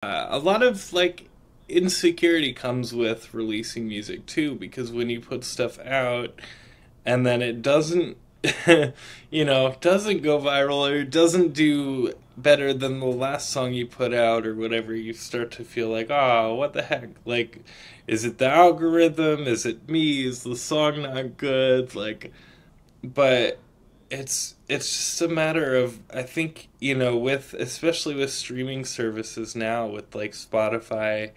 A lot of like insecurity comes with releasing music too, because when you put stuff out and then it doesn't, doesn't go viral or doesn't do better than the last song you put out or whatever, you start to feel like, oh, what the heck? Like, is it the algorithm? Is it me? Is the song not good? Like, but it's just a matter of, I think, with especially with streaming services now, with like Spotify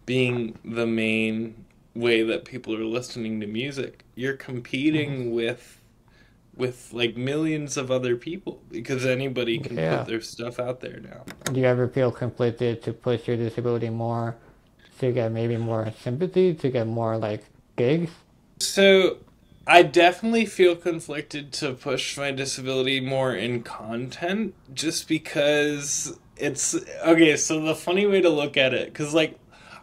being the main way that people are listening to music, you're Hmm. competing with like millions of other people because anybody can put Yeah. their stuff out there now. Do you ever feel conflicted to push your disability more to get maybe more sympathy, to get more like gigs? So I definitely feel conflicted to push my disability more in content just because it's okay. So the funny way to look at it, because like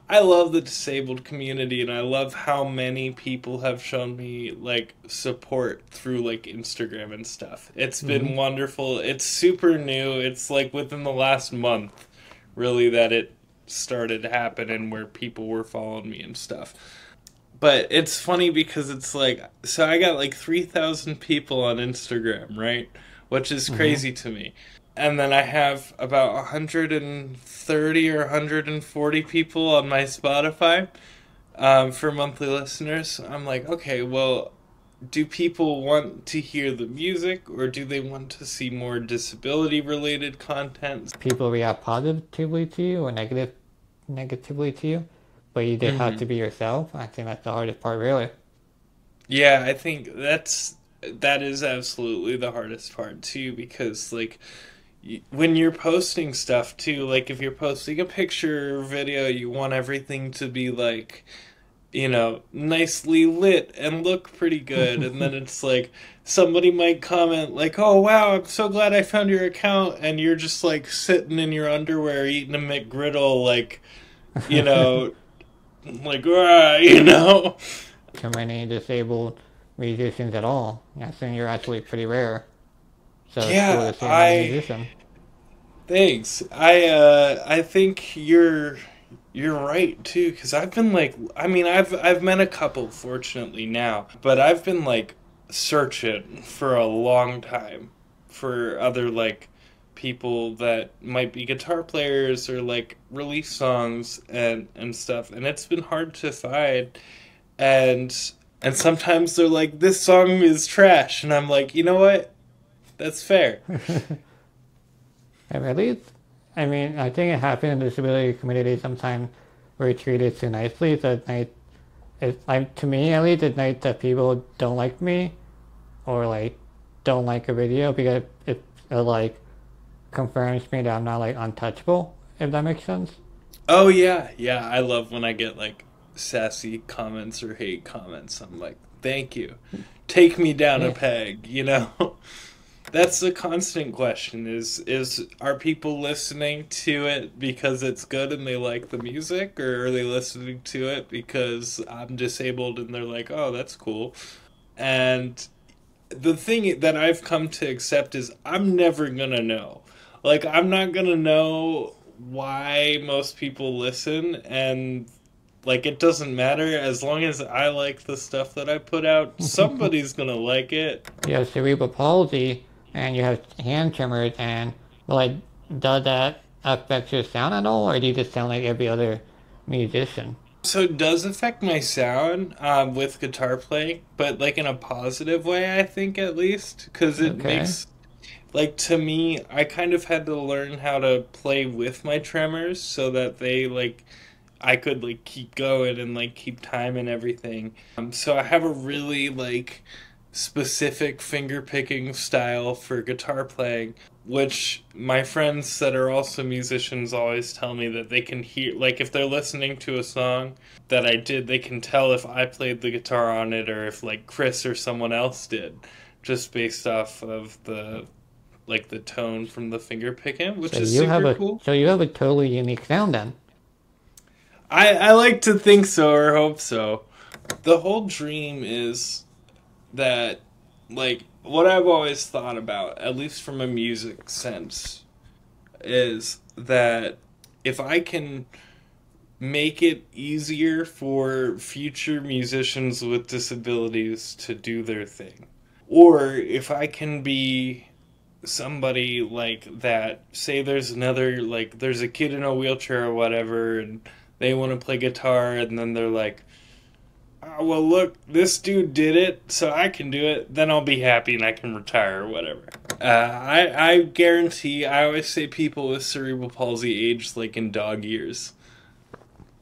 I love the disabled community and I love how many people have shown me like support through like Instagram and stuff. It's Mm-hmm. been wonderful. It's super new. It's like within the last month, really, that it started happening where people were following me and stuff. But it's funny because it's like, so I got like 3,000 people on Instagram, right? Which is Mm-hmm. crazy to me. And then I have about 130 or 140 people on my Spotify for monthly listeners. I'm like, okay, well, do people want to hear the music or do they want to see more disability related content? People react positively to you or negatively to you, but you just have to Hmm. be yourself. I think that's the hardest part, really. Yeah, I think that is absolutely the hardest part too, because like when you're posting stuff too, like if you're posting a picture or video, you want everything to be like, nicely lit and look pretty good. And then it's like somebody might comment like, "Oh wow, I'm so glad I found your account," and you're just like sitting in your underwear eating a McGriddle, like, you know, like, "Rah," you know. Too many disabled musicians at all. I think you're actually pretty rare. So it's cool Yeah, to see another I musician. thanks. I think you're right too, because I've been like, I mean, I've met a couple fortunately now, but I've been like searching for a long time for other like people that might be guitar players or like release songs and stuff, and it's been hard to find. And and sometimes they're like, this song is trash, and I'm like, you know what? That's fair. And really, I mean, I think it happens in the disability community sometimes we're treated too nicely. So to me at least, it's nice that people don't like me or like don't like a video because it like confirms me that I'm not like untouchable, if that makes sense. Oh yeah, yeah. I love when I get like sassy comments or hate comments. I'm like, thank you. Take me down a Yeah. peg, you know? That's the constant question is are people listening to it because it's good and they like the music, or are they listening to it because I'm disabled and they're like, "Oh, that's cool." And the thing that I've come to accept is I'm never gonna know. Like, I'm not gonna know why most people listen, and like, it doesn't matter as long as I like the stuff that I put out. Somebody's gonna like it. You have cerebral palsy and you have hand tremors and like does that affect your sound at all or do you just sound like every other musician? So it does affect my sound with guitar playing, but like in a positive way, I think at least, because it Okay. makes like to me, I kind of had to learn how to play with my tremors so that they like I could like keep going and like keep time and everything. So I have a really like specific finger picking style for guitar playing, which my friends that are also musicians always tell me that they can hear, like if they're listening to a song that I did, they can tell if I played the guitar on it or if like Chris or someone else did, just based off of the like the tone from the finger picking, which is super cool. So you have a totally unique sound then. I like to think so or hope so. The whole dream is that, like, what I've always thought about, at least from a music sense, is that if I can make it easier for future musicians with disabilities to do their thing, or if I can be somebody like that, say there's another, like there's a kid in a wheelchair or whatever, and they want to play guitar, and then they're like, oh, well, look, this dude did it, so I can do it. Then I'll be happy and I can retire or whatever. I guarantee, I always say people with cerebral palsy age like in dog years.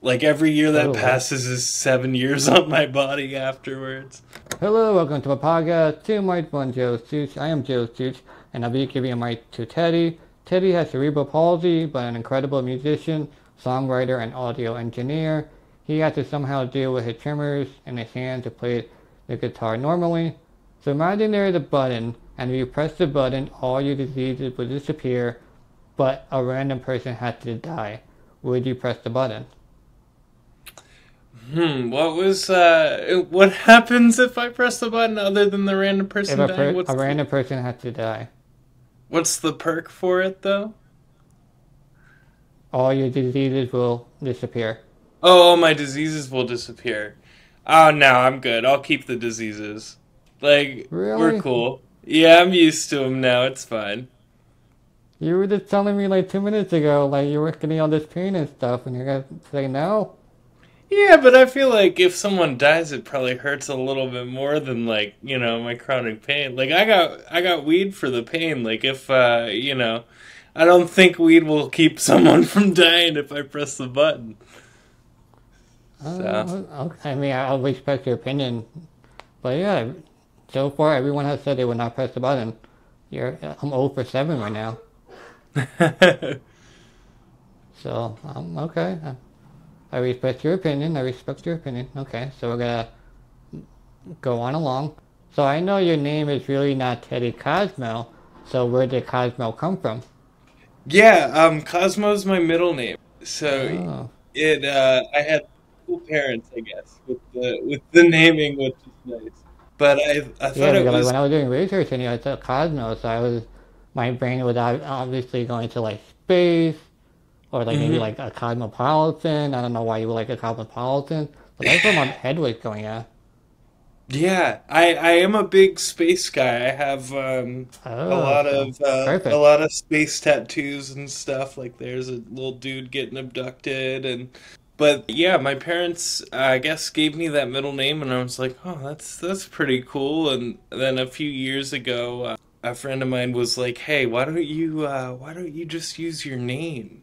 Like every year that passes is 7 years on my body afterwards. Hello, welcome to my podcast, 2 Mic 1 Joe Stooch. I am Joe Stooch, and I'll be giving a mic to Teddy. Teddy has cerebral palsy, but an incredible musician, songwriter, and audio engineer. He had to somehow deal with his tremors in his hand to play the guitar normally. So imagine there is a button, and if you press the button, all your diseases will disappear, but a random person had to die. Would you press the button? What happens if I press the button other than the random person dying? A random person had to die. What's the perk for it, though? All your diseases will disappear. Oh, all my diseases will disappear. Oh, no, I'm good. I'll keep the diseases. Like, really? We're cool. Yeah, I'm used to them now. It's fine. You were just telling me like 2 minutes ago, like you were getting all this pain and stuff, and you're gonna say no? Yeah, but I feel like if someone dies, it probably hurts a little bit more than, like, you know, my chronic pain. Like, I got weed for the pain. Like, if, you know, I don't think weed will keep someone from dying if I press the button. So. Okay. I mean, I'll respect your opinion. But yeah, so far everyone has said they would not press the button. I'm 0 for 7 right now. So, okay. I respect your opinion. Okay, so we're gonna go on along. So I know your name is really not Teddy Cosmo. So where did Cosmo come from? Yeah, Cosmo's my middle name. So I had cool parents, I guess, with the naming, which is nice. But I thought it was, when I was doing research and I said Cosmo, so my brain was obviously going to like space. Or like maybe like a cosmopolitan. I don't know why you would like a cosmopolitan. But that's where my head was going at. Yeah, I am a big space guy. I have a lot of space tattoos and stuff. Like there's a little dude getting abducted, but yeah, my parents I guess gave me that middle name, and I was like, oh, that's pretty cool. And then a few years ago, a friend of mine was like, hey, why don't you just use your name?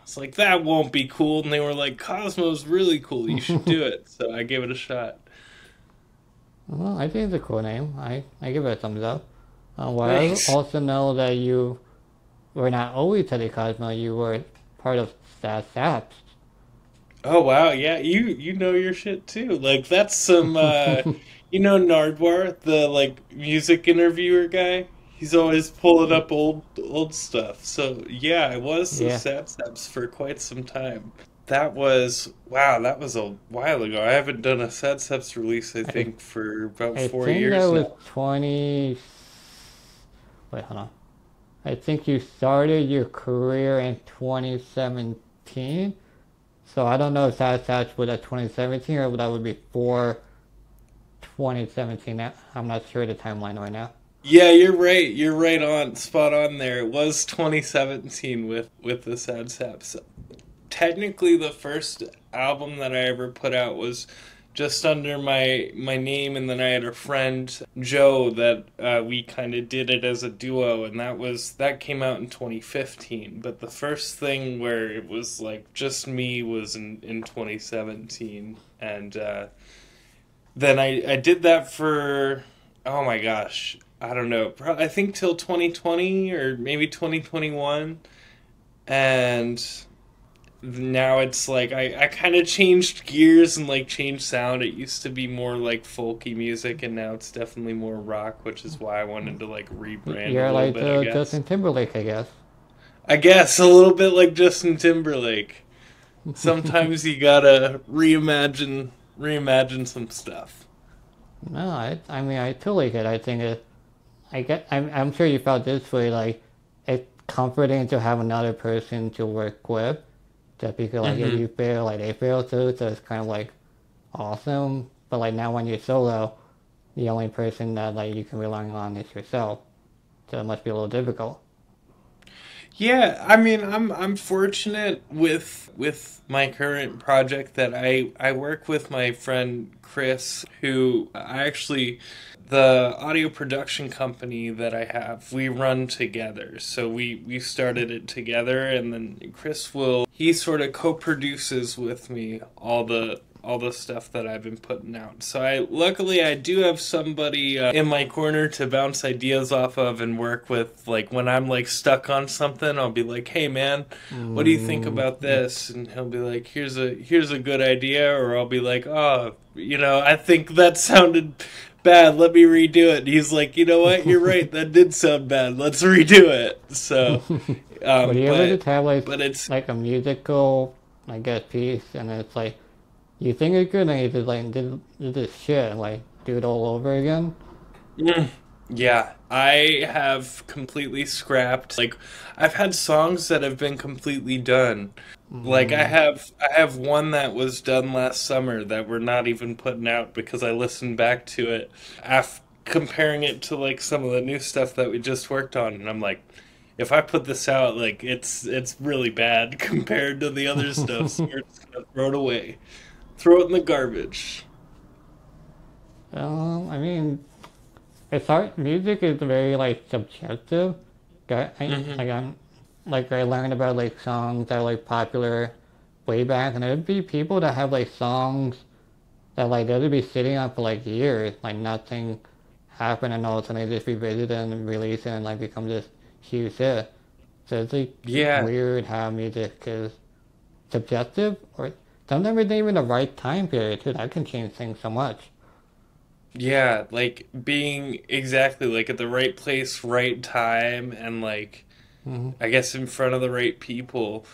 It's like, that won't be cool. And they were like, Cosmo's really cool. You should do it. So I gave it a shot. Well, I think it's a cool name. I give it a thumbs up. Thanks. I also know that you were not always Teddy Cosmo. You were part of Sad Saps. Oh, wow. Yeah, you know your shit, too. Like, that's some, you know Nardwar, the, like, music interviewer guy? He's always pulling up old stuff. So yeah, I was the Sad Saps for quite some time. That was a while ago. I haven't done a Sad Saps release, I think, for about 4 years now. I think that was 20. Wait, hold on. I think you started your career in 2017. So I don't know if Sad Saps was at 2017 or that would be for 2017. I'm not sure the timeline right now. Yeah, you're right. You're right on, spot on there. It was 2017 with the Sad Saps. Technically, the first album that I ever put out was just under my name, and then I had a friend, Joe, that we kind of did it as a duo, and that came out in 2015. But the first thing where it was like just me was in 2017, and then I did that for, oh my gosh, I don't know, I think till 2020 or maybe 2021, and now it's like I kind of changed gears and like changed sound. It used to be more like folky music, and now it's definitely more rock, which is why I wanted to like rebrand. You're a like bit, I guess. Justin Timberlake, I guess. I guess a little bit like Justin Timberlake. Sometimes you gotta reimagine some stuff. No, I mean I totally get. I think I'm sure you felt this way. Like it's comforting to have another person to work with, Just because like if Mm-hmm. you fail, like they fail too, so it's kind of like awesome. But like now when you're solo, the only person that like you can rely on is yourself. So it must be a little difficult. Yeah, I mean, I'm fortunate with my current project that I work with my friend Chris, who I actually the audio production company that I have, we run together. So we started it together, and then Chris will he sort of co-produces with me all the stuff that I've been putting out. So I luckily I do have somebody in my corner to bounce ideas off of and work with. Like when I'm like stuck on something, I'll be like, "Hey man, what do you think Mm, about this?" And he'll be like, here's a good idea," or I'll be like, "Oh, I think that sounded bad. Let me redo it." And he's like, "You know what? You're right. That did sound bad. Let's redo it." So, but do you ever just have but it's like a musical, I guess, piece, and it's like you think it's good, and you just like did this shit, like do it all over again? Mm. Yeah, I have completely scrapped. Like, I've had songs that have been completely done. Like, Mm, I have one that was done last summer that we're not even putting out because I listened back to it, comparing it to like some of the new stuff that we just worked on, and I'm like, if I put this out, like, it's really bad compared to the other stuff, so we're just gonna throw it away, throw it in the garbage. I mean, it's hard. Music is very like subjective. Hmm. Like I learned about like songs that are like popular way back, and there'd be people that have like songs that like they'll be sitting on for like years, like nothing happened, and all of a sudden they just revisit it and release it and like become this huge hit. So it's like Yeah. weird how music is subjective, or sometimes it's not even the right time period too. That can change things so much. Yeah, like being exactly like at the right place, right time, and like Hmm. I guess in front of the right people.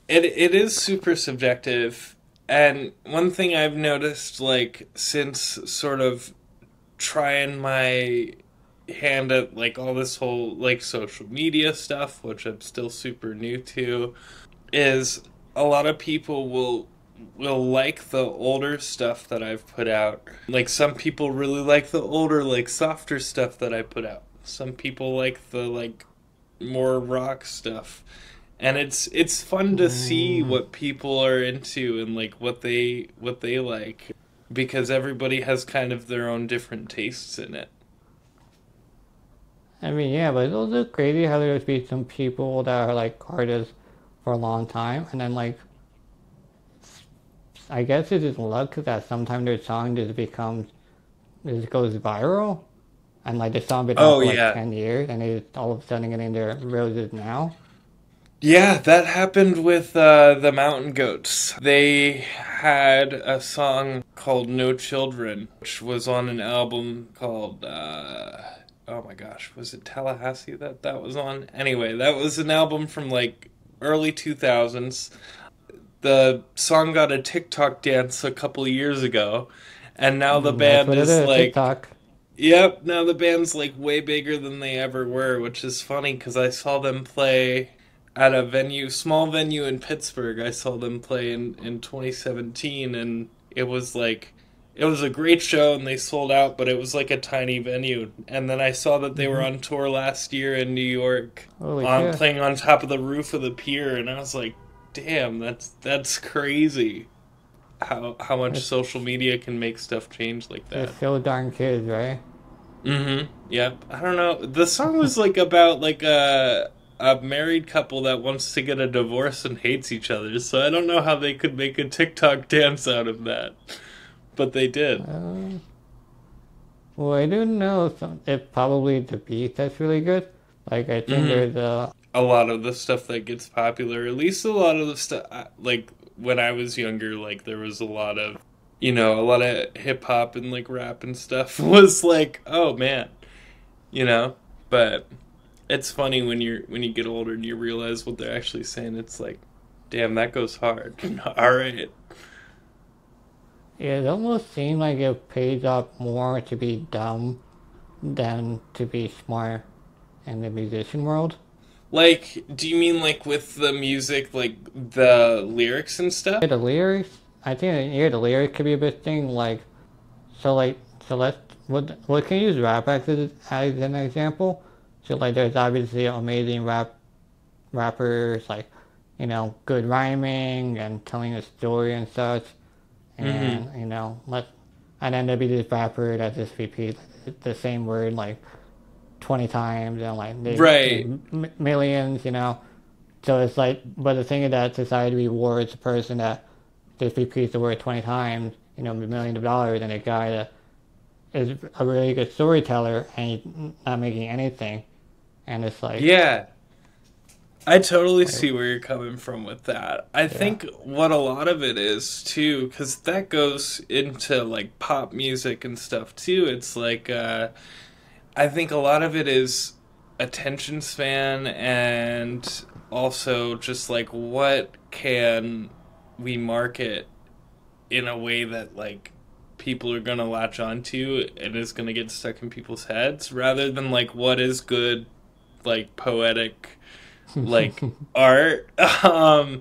It is super subjective. And one thing I've noticed, like since sort of trying my hand at like all this whole like social media stuff, which I'm still super new to, is a lot of people will like the older stuff that I've put out. Like some people really like the older, like softer stuff that I put out. Some people like the like more rock stuff. And it's fun to see Mm. what people are into and like what they like because everybody has kind of their own different tastes in it. I mean, yeah, but it's also crazy how there's be some people that are like artists for a long time, and then like I guess it's just luck that sometimes their song just goes viral, and like the song been out Oh for like yeah. 10 years, and they just all of a sudden getting their roses now. Yeah, that happened with the Mountain Goats. They had a song called No Children, which was on an album called, oh my gosh, was it Tallahassee that was on? Anyway, that was an album from like early 2000s. The song got a TikTok dance a couple of years ago, and now the That's band what it is is, like, TikTok. yep, now the band's like way bigger than they ever were, which is funny because I saw them play at a venue, small venue in Pittsburgh. I saw them play in 2017, and it was like, it was a great show, and they sold out, but it was like a tiny venue. And then I saw that they were Hmm. on tour last year in New York, Holy on shit! playing on top of the roof of the pier, and I was like, damn, that's crazy. How much It's social media can make stuff change like that. just so darn kids, right? Mm-hmm. Yep. I don't know. The song was like about like a married couple that wants to get a divorce and hates each other. So I don't know how they could make a TikTok dance out of that, but they did. Uh, well, I do know if probably the beat that's really good. Like I think Mm-hmm. there's a A lot of the stuff that gets popular, at least a lot of the stuff like when I was younger, like there was a lot of a lot of hip hop and like rap and stuff was like, oh man, you know. But it's funny when you get older and you realize what they're actually saying. It's like, damn, that goes hard. All right. it almost seemed like it pays off more to be dumb than to be smart in the musician world. Like, do you mean like with the music, like the lyrics and stuff? The lyrics, I think the lyrics could be a big thing. Like, so like, so let's what can you use rap as an example? So like, there's obviously amazing rappers like, good rhyming and telling a story and such. Mm-hmm. And and then there'd be this rapper that just repeats the same word like 20 times and like they Right. millions. So it's like, but the thing is that society rewards the person that just repeats the word 20 times, millions of dollars, and a guy that is a really good storyteller and he's not making anything. And it's Yeah. I totally like see where you're coming from with that. I yeah, think what a lot of it is too, because that goes into like pop music and stuff too. It's like, I think a lot of it is attention span and also just like what can we market in a way that like people are gonna latch onto and is gonna get stuck in people's heads rather than like what is good like poetic like art. I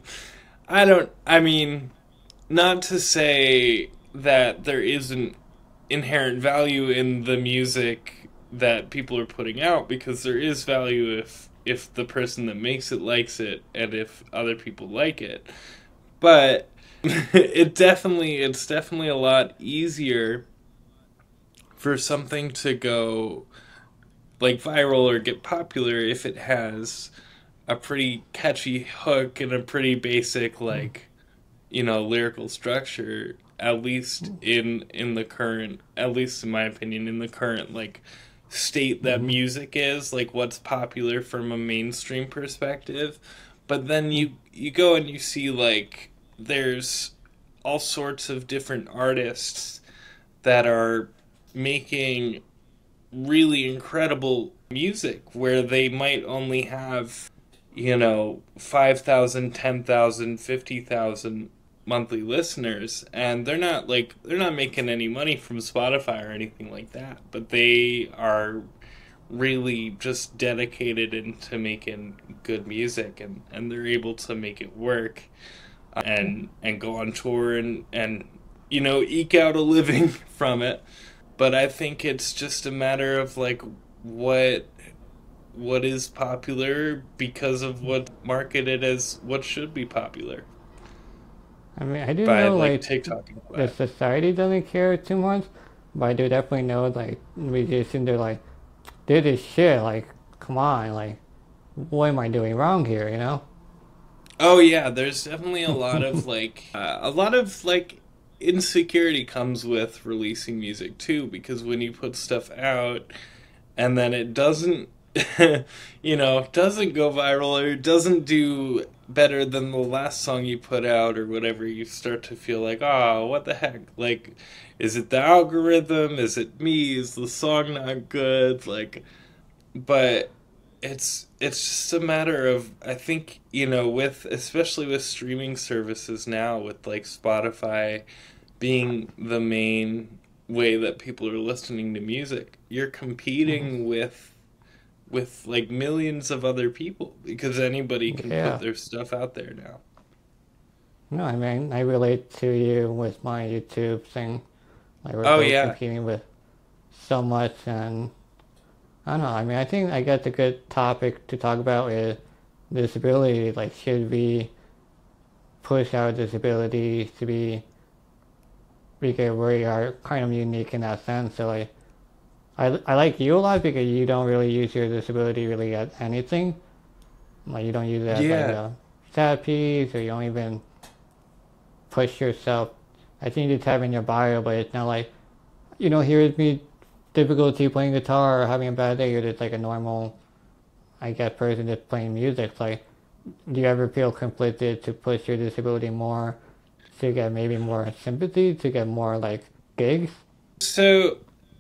mean, not to say that there isn't inherent value in the music that people are putting out, because there is value if the person that makes it likes it and if other people like it. But it's definitely a lot easier for something to go like viral or get popular if it has a pretty catchy hook and a pretty basic like lyrical structure, at least in the current, at least in my opinion, in the current like state that mm-hmm. music is, like what's popular from a mainstream perspective. But then you go and you see like there's all sorts of different artists that are making really incredible music where they might only have 5,000, 10,000, 50,000 monthly listeners, and they're not making any money from Spotify or anything like that, but they are really just dedicated into making good music, and they're able to make it work and go on tour and eke out a living from it. But I think it's just a matter of like what is popular because of what marketed as what should be popular I mean, I do by know like like TikTok and the whatnot. society doesn't care too much, but I do definitely know like musicians they're like, dude, this shit, like, come on, like, what am I doing wrong here? Oh yeah, there's definitely a lot of like insecurity comes with releasing music too, because when you put stuff out and then it doesn't doesn't go viral or doesn't do better than the last song you put out or whatever, you start to feel like, oh, what the heck? Like, is it the algorithm? Is it me? Is the song not good? Like, but it's just a matter of, I think, with especially with streaming services now, with like Spotify being the main way that people are listening to music, you're Mhm. competing with like millions of other people because anybody can put Yeah. their stuff out there now. No, I mean, I relate to you with my YouTube thing. Like, we're Oh both yeah. competing with so much, and I don't know. I mean, I think I guess a good topic to talk about is disability. Like, should we push our disabilities to be because we are kind of unique in that sense? So, like, I like you a lot because you don't really use your disability really at anything. Like, you don't use it as like Yeah. a sad piece, or you don't even push yourself. I think you just have in your bio, but it's not like, here's me difficulty playing guitar or having a bad day. You're just like a normal, I guess, person just playing music. It's like, do you ever feel conflicted to push your disability more to get maybe more sympathy, to get more like gigs? So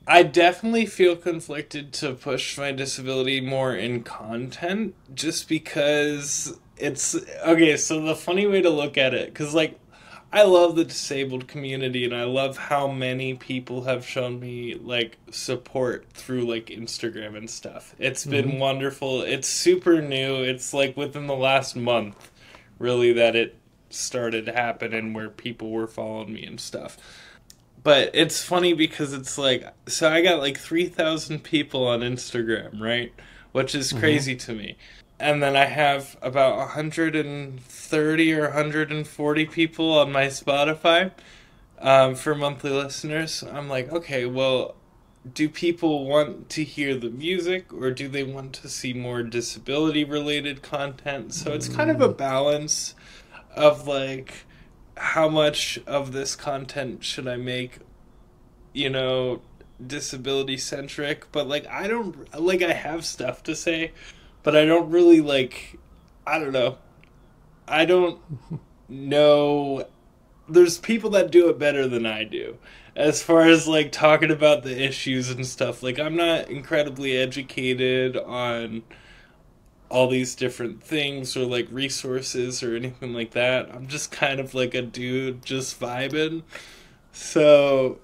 I definitely feel conflicted to push my disability more in content just because it's okay. So the funny way to look at it, because like I love the disabled community, and I love how many people have shown me like support through like Instagram and stuff. It's Mm-hmm. been wonderful. It's super new. It's like within the last month, really, that it started happening where people were following me and stuff. But it's funny because it's like, so I got like 3,000 people on Instagram, right? Which is Mm-hmm. crazy to me. And then I have about 130 or 140 people on my Spotify for monthly listeners. I'm like, okay, well, do people want to hear the music or do they want to see more disability related content? So it's kind of a balance of like, how much of this content should I make, you know, disability centric? But like, I don't, like, I have stuff to say, but I don't really like, I don't know. I don't know. There's people that do it better than I do. As far as like talking about the issues and stuff, like I'm not incredibly educated on all these different things or like resources or anything like that. I'm just kind of like a dude just vibing. So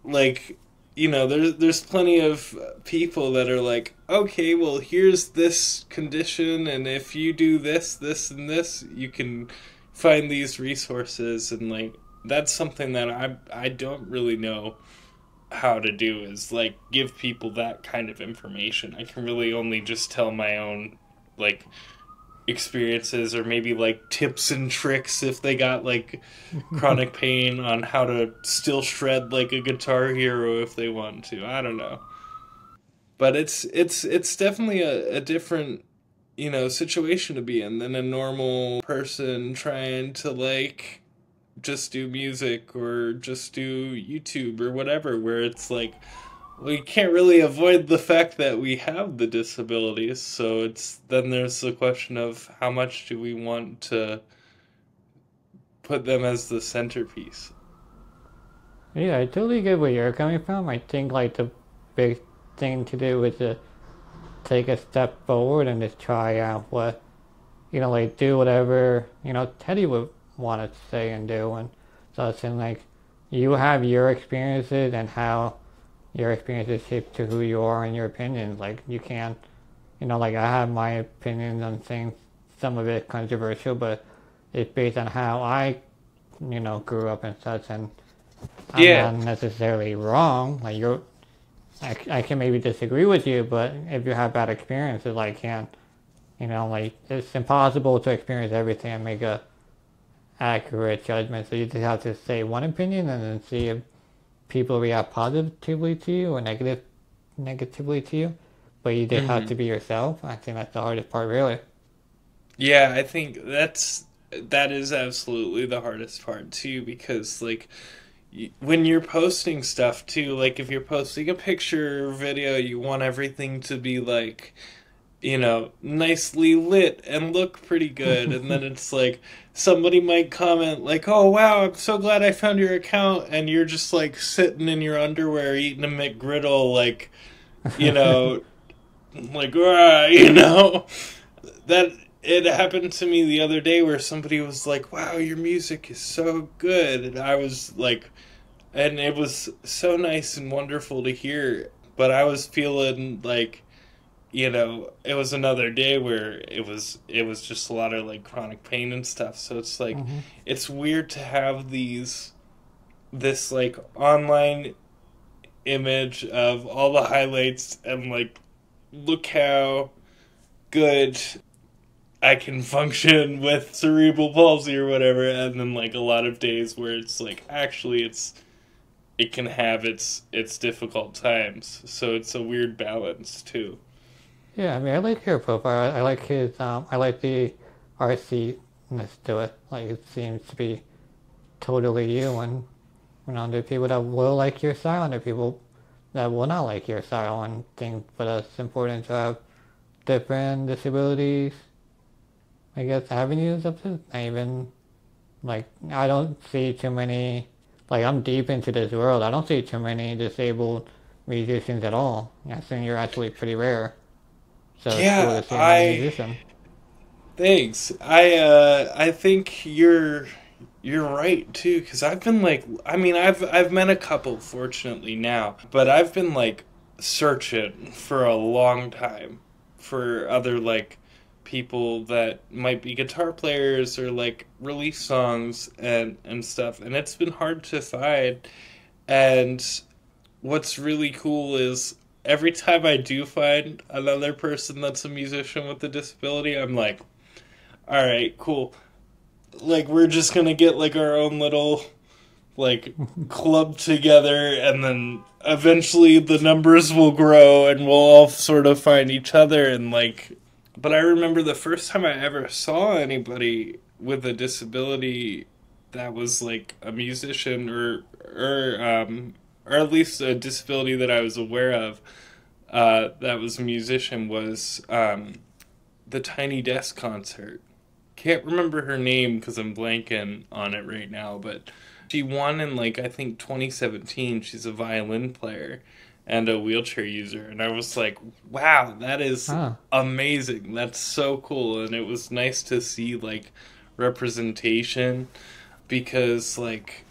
like, you know, there's plenty of people that are like, okay, well here's this condition, and if you do this, this, and this, you can find these resources, and like that's something that I don't really know how to do, is like give people that kind of information. I can really only just tell my own like experiences, or maybe like tips and tricks if they got like chronic pain, on how to still shred like a Guitar Hero if they want to. I don't know. But it's definitely a different, you know, situation to be in than a normal person trying to like just do music or just do YouTube or whatever, where it's like we can't really avoid the fact that we have the disabilities. So it's then there's the question of how much do we want to put them as the centerpiece. Yeah, I totally get where you're coming from. I think like the big thing to do is to take a step forward and just try out what, like do whatever, Teddy would want to say and do. And so it's in like, you have your experiences and how your experiences shape to who you are and your opinions. Like you can't, like I have my opinions on things, some of it controversial, but it's based on how I, grew up and such. And I'm Yeah. not necessarily wrong. Like I can maybe disagree with you, but if you have bad experiences, I can't, like it's impossible to experience everything and make a accurate judgment. So you just have to say one opinion and then see if people react positively to you or negatively to you. But you just have Hmm. to be yourself. I think that's the hardest part, really. Yeah, I think that is absolutely the hardest part too, because like when you're posting stuff too, like if you're posting a picture or video, you want everything to be like, you know, nicely lit and look pretty good. And then it's like somebody might comment like, "Oh wow, I'm so glad I found your account," and you're just like sitting in your underwear eating a McGriddle, like, you know, like "Rah," you know. That it happened to me the other day where somebody was like, "Wow, your music is so good," and I was like, and it was so nice and wonderful to hear. But I was feeling like, you know, it was another day where it was just a lot of like chronic pain and stuff. So it's like Hmm. it's weird to have this like online image of all the highlights and like look how good I can function with cerebral palsy or whatever, and then like a lot of days where it's like actually it can have its difficult times. So it's a weird balance too. Yeah, I mean, I like your profile. I like his. I like the artsiness to it. Like it seems to be totally you. And there are people that will like your style, and there are people that will not like your style. And think, but it's important to have different disabilities. I guess avenues of it. I even like I don't see too many. Like I'm deep into this world. I don't see too many disabled musicians at all. I think you're actually pretty rare. So it's cool Yeah, to see another I musician. thanks. I think you're You're right too, because I've been like, I mean, I've met a couple, fortunately now, but I've been like searching for a long time for other like people that might be guitar players or like release songs and stuff, and it's been hard to find. And what's really cool is every time I do find another person that's a musician with a disability, I'm like, all right, cool. Like we're just gonna get like our own little like club together, and then eventually the numbers will grow and we'll all sort of find each other. And like, but I remember the first time I ever saw anybody with a disability that was like a musician or at least a disability that I was aware of, that was a musician, was the Tiny Desk concert. Can't remember her name because I'm blanking on it right now, but she won in like I think 2017. She's a violin player and a wheelchair user, and I was like, wow, that is Ah, amazing. That's so cool. And it was nice to see like representation, because like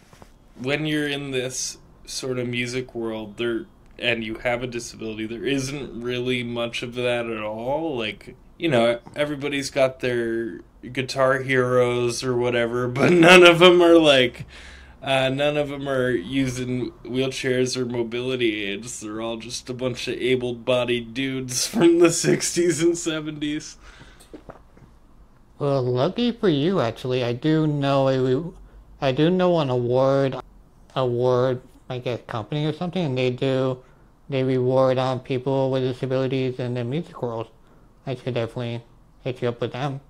when you're in this sort of music world there and you have a disability, there isn't really much of that at all. Like, everybody's got their guitar heroes or whatever, but none of them are using wheelchairs or mobility aids. They're all just a bunch of able-bodied dudes from the 60s and 70s. well, lucky for you, actually. I do know an award, I guess, company or something, and they reward people with disabilities in the music world. I should definitely hit you up with them.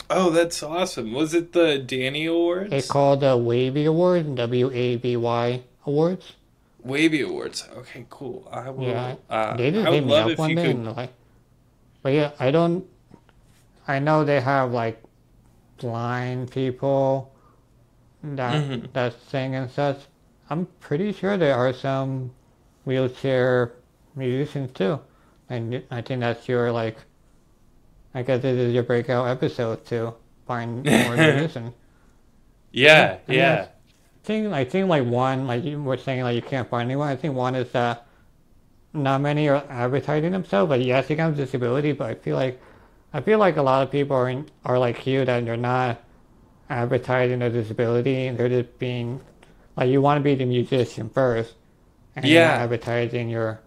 Oh, that's awesome. Was it the Danny It's Awards? called the Wavy Awards, WAVY Awards. Wavy Awards. Okay, cool. Yeah, they just I would hit me love up if one you day could. and like, but yeah, I know they have like blind people Mhm. that sing and such. I'm pretty sure there are some wheelchair musicians too. And I think that's your like, I guess this is your breakout episode to find more musicians. Yeah, Yeah, I mean, yeah. I think like one, like you were saying, like you can't find anyone. I think one is that not many are advertising themselves. Like yes, you can have disability, but I feel like a lot of people are like you that they're not advertising their disability. They're just being like you want to be the musician first, and you're not Yeah. advertising your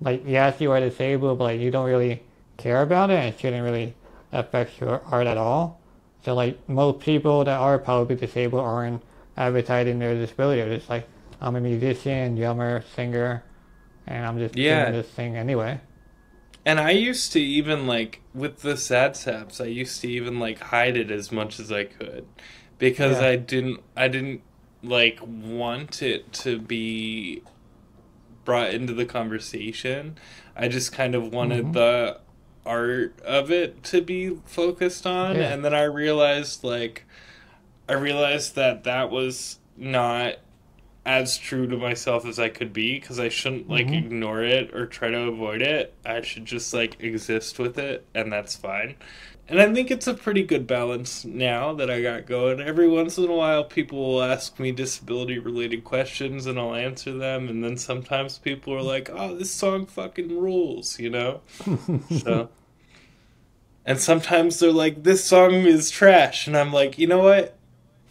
like yes, you are disabled, but like you don't really care about it, and it shouldn't really affect your art at all. So like most people that are probably disabled aren't advertising their disability. They're just like I'm a musician, drummer, singer, and I'm just doing Yeah. this thing anyway. And I used to even like with the sad saps, I used to even like hide it as much as I could, because Yeah. I didn't like want it to be brought into the conversation. I just kind of wanted Mhm. the art of it to be focused on, Yeah. and then I realized that that was not as true to myself as I could be, because I shouldn't like Mhm. ignore it or try to avoid it. I should just like exist with it, and that's fine. And I think it's a pretty good balance now that I got going. Every once in a while, people will ask me disability related questions and I'll answer them. And then sometimes people are like, oh, this song fucking rules. So, and sometimes they're like, this song is trash. And I'm like, you know what?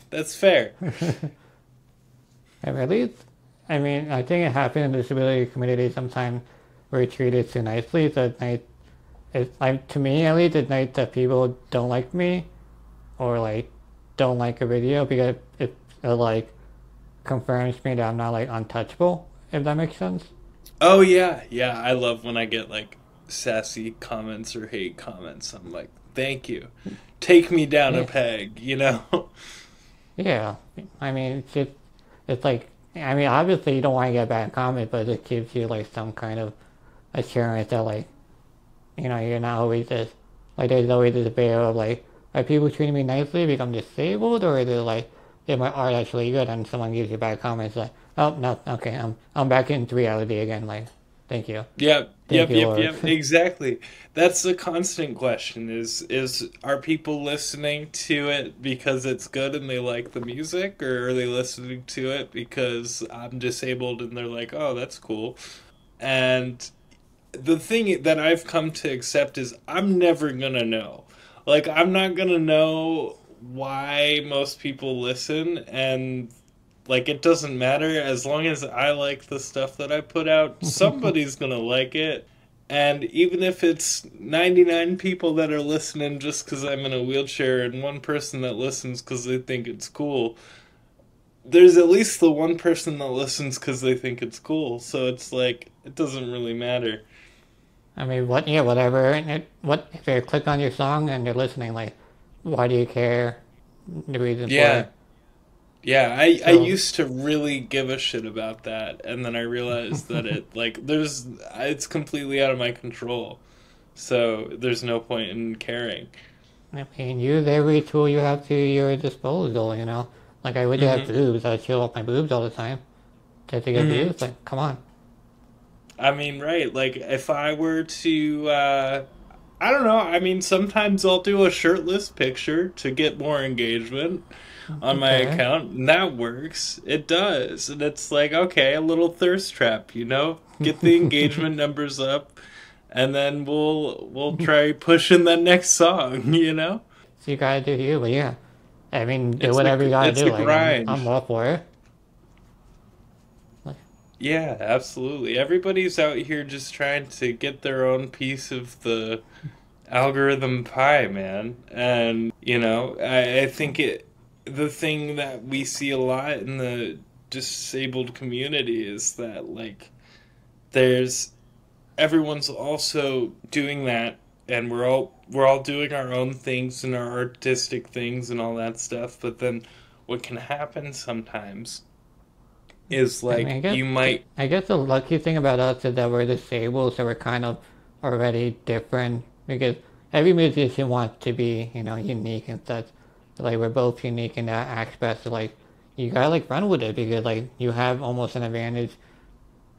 That's fair. And at least, I mean, I think it happens in the disability community sometimes we're treated too nicely. So it's like, to me at least, it's nice that people don't like me or like don't like a video because it like confirms me that I'm not like untouchable, if that makes sense. Oh, yeah. Yeah. I love when I get like sassy comments or hate comments. I'm like, thank you. Take me down a Yeah. peg? Yeah. I mean, it's like, I mean, obviously you don't want to get bad comments, but it gives you like some kind of assurance that like, you're not always this, like there's always this debate of like, are people treating me nicely because I'm disabled, or is it like, is my art actually good and someone gives you bad comments like, oh no, okay, I'm back into reality again, like, Thank you. Yep, Thank yep, you, yep, Lord. yep. Exactly. That's the constant question is are people listening to it because it's good and they like the music, or are they listening to it because I'm disabled and they're like, "Oh, that's cool." And the thing that I've come to accept is I'm never gonna know. Like, I'm not gonna know why most people listen, and like, it doesn't matter as long as I like the stuff that I put out. Somebody's gonna like it. And even if it's 99 people that are listening just because I'm in a wheelchair and one person that listens because they think it's cool, there's at least the one person that listens because they think it's cool. So it's like, it doesn't really matter. I mean, what? Yeah, whatever. What if they click on your song and they're listening? Like, why do you care? The reason for Yeah. it. Yeah, I So, used to really give a shit about that, and then I realized that it's completely out of my control. So there's no point in caring. I mean, use every tool you have to your disposal. You know, like I would have Hmm. boobs. I show off my boobs all the time just to get Hmm. views. Like, come on. I mean, right, like if I were to I don't know, I mean sometimes I'll do a shirtless picture to get more engagement on my Okay. account, and that works. It does. And it's like, okay, a little thirst trap, you know? Get the engagement numbers up, and then we'll try pushing that next song, you know? So you gotta do you, but yeah. I mean, do whatever you gotta It's do. the Like, grind. I'm all for it. Like, Yeah, absolutely. Everybody's out here just trying to get their own piece of the algorithm pie, man. And, I think the thing that we see a lot in the disabled community is that, like, there's everyone's also doing that, and we're all doing our own things and our artistic things and all that stuff, but then what can happen sometimes is I mean, like you might. I guess the lucky thing about us is that we're disabled, so we're kind of already different because every musician wants to be, unique and such. So, like, we're both unique in that aspect. So, like, you gotta like run with it because like you have almost an advantage.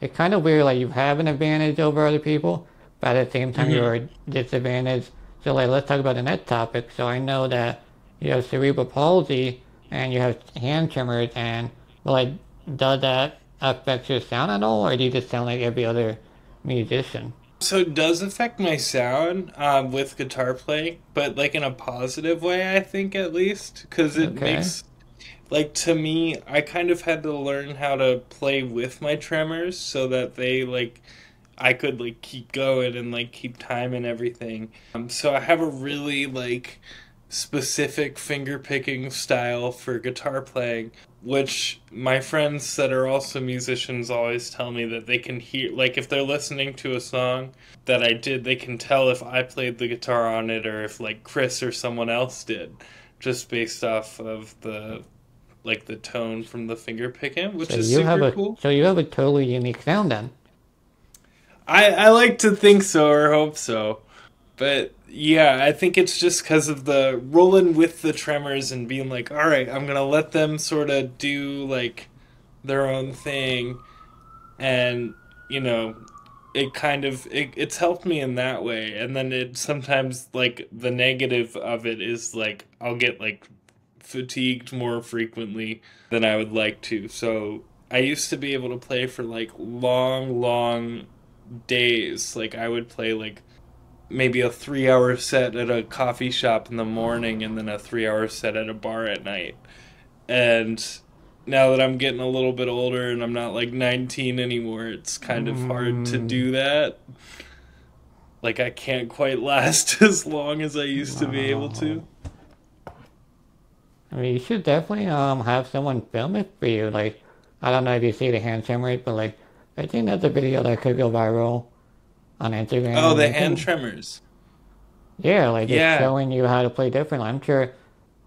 It's kind of weird, like you have an advantage over other people, but at the same time Mhm. you're disadvantaged. So, like, let's talk about the next topic. So, I know that you have cerebral palsy and you have hand tremors, and well, like, does that affect your sound at all, or do you just sound like every other musician? So it does affect my sound with guitar playing, but like in a positive way, I think, at least, because it Okay. makes, like, to me, I kind of had to learn how to play with my tremors so that I could like keep going and like keep time and everything. So I have a really like specific finger picking style for guitar playing, which my friends that are also musicians always tell me that they can hear, like, if they're listening to a song that I did, they can tell if I played the guitar on it or if like Chris or someone else did, just based off of the tone from the finger picking, which is super cool. So you have a totally unique sound then. I like to think so or hope so. But yeah, I think it's just because of the rolling with the tremors and being like, all right, I'm gonna let them sort of do like their own thing, and you know, it's helped me in that way. And then it sometimes, like, the negative of it is like I'll get like fatigued more frequently than I would like to. So I used to be able to play for like long, long days. Like I would play like maybe a 3 hour set at a coffee shop in the morning and then a 3 hour set at a bar at night. And now that I'm getting a little bit older and I'm not like 19 anymore, it's kind of hard to Mm, do that. Like I can't quite last as long as I used to be able no. to. I mean, you should definitely have someone film it for you. Like, I don't know if you see the hand tremor, but like, I think that's a video that could go viral on Oh, Instagram. the You hand can, tremors. yeah, like just Yeah, showing you how to play differently. I'm sure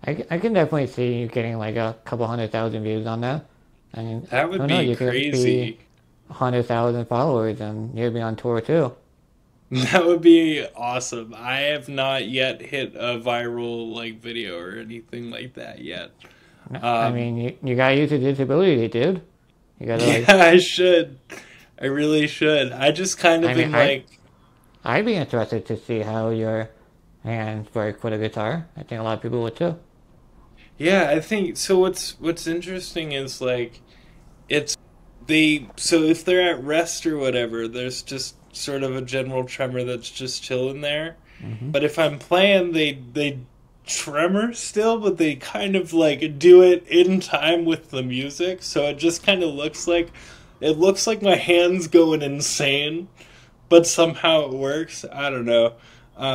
I can definitely see you getting like a couple 100,000 views on that. I mean, that who would knows? be You could be crazy. 100,000 followers and you'd be on tour too. That would be awesome. I have not yet hit a viral like video or anything like that yet. I Um, mean, you gotta use your disability, dude. You gotta yeah, like, I should. I really should. I just kind of I mean, been like, I'd be interested to see how your hands work with a guitar. I think a lot of people would too. yeah, I think so. What's interesting is like it's so if they're at rest or whatever, there's just sort of a general tremor that's just chilling there. Hmm. But if I'm playing, they tremor still, but they kind of like do it in time with the music, so it just kind of looks like my hands going insane, but somehow it works. I don't know.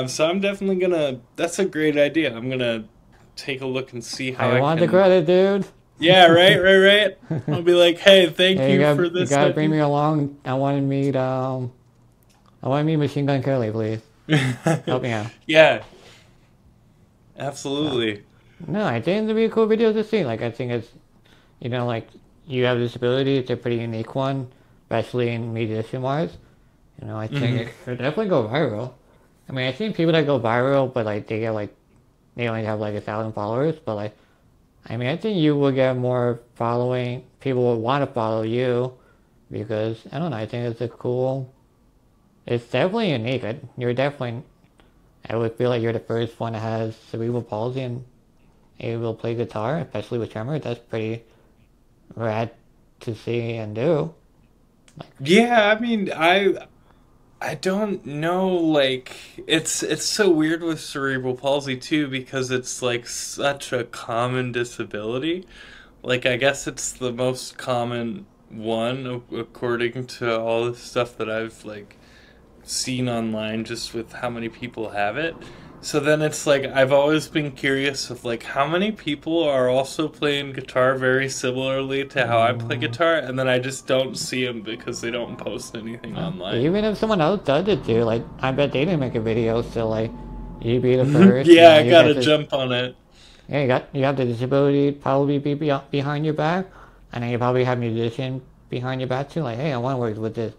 So I'm definitely gonna. That's a great idea. I'm gonna take a look and see how I I want the can. credit, dude. Yeah, right. I'll be like, hey, thank Hey, you for you this gotta bring idea. me along. I want to meet Machine Gun Kelly, please. Help me out. Yeah, So, absolutely. no, I think it'd be a cool video to see. Like, I think it's, like, you have this ability. It's a pretty unique one, especially in musician-wise. I think Hmm. it could definitely go viral. I mean, I've seen people that go viral, but, like, they only have, like, 1,000 followers. But, like, I mean, I think you will get more following. People will want to follow you because, I don't know, I think it's definitely unique. I would feel like you're the first one that has cerebral palsy and able to play guitar, especially with tremor. That's pretty rad to see and do. Like, Yeah, I mean, I don't know, like it's so weird with cerebral palsy too because it's like such a common disability. Like I guess it's the most common one according to all the stuff that I've like seen online just with how many people have it. So then it's like I've always been curious of like how many people are also playing guitar very similarly to how I play mm, guitar, and then I just don't see them because they don't post anything online. even if someone else does it too, like I bet they didn't make a video, so like you be the first. Yeah, I You get gotta this. jump on it. Yeah, you have the disability probably behind your back, and then you probably have musician behind your back too. Like, hey, I want to work with this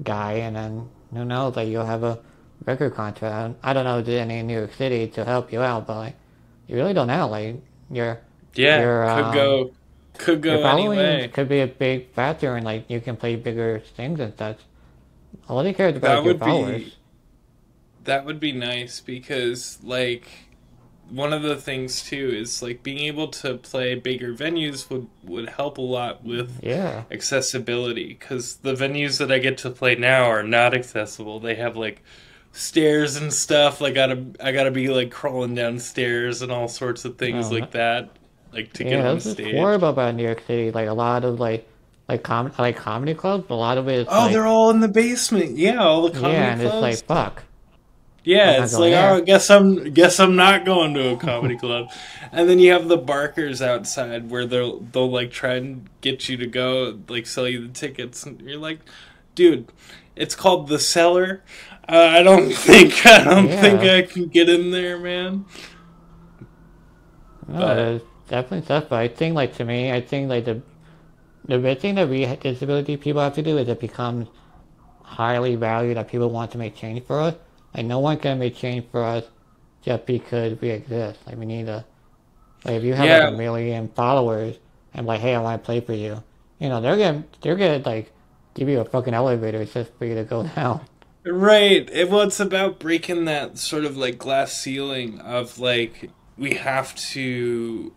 guy, and then who knows, like you'll have a record contract. I don't know if there's any in New York City to help you out, but like you really don't know. Like your Yeah, your um could your go following anyway. could be a big factor, and like you can play bigger things and such. All they care about That is your would followers. be that would be nice because like one of the things too is like being able to play bigger venues would help a lot with Yeah. accessibility because the venues that I get to play now are not accessible. They have like stairs and stuff. I gotta be like crawling downstairs and all sorts of things No, like that, like to get yeah, on that's just stage. horrible about New York City. Like a lot of like comedy clubs. A lot of it is Oh, they're like all in the basement. Yeah, all the yeah, comedy and it's clubs. like fuck. I'm Yeah, not it's going like, oh, there. guess I'm not going to a comedy club. And then you have the barkers outside where they'll like try and get you to go, like sell you the tickets, and you're like, dude, it's called the cellar. I don't think Yeah, I can get in there, man. no, But there's definitely stuff. But I think like to me, I think like the big thing that we disability people have to do is it becomes highly valued that people want to make change for us. Like no one can make change for us just because we exist. Like we need to like if you have like a yeah, million followers and like hey I want to play for you, they're gonna like give you a fucking elevator just for you to go down. right. Well, it's about breaking that sort of like glass ceiling of like we have to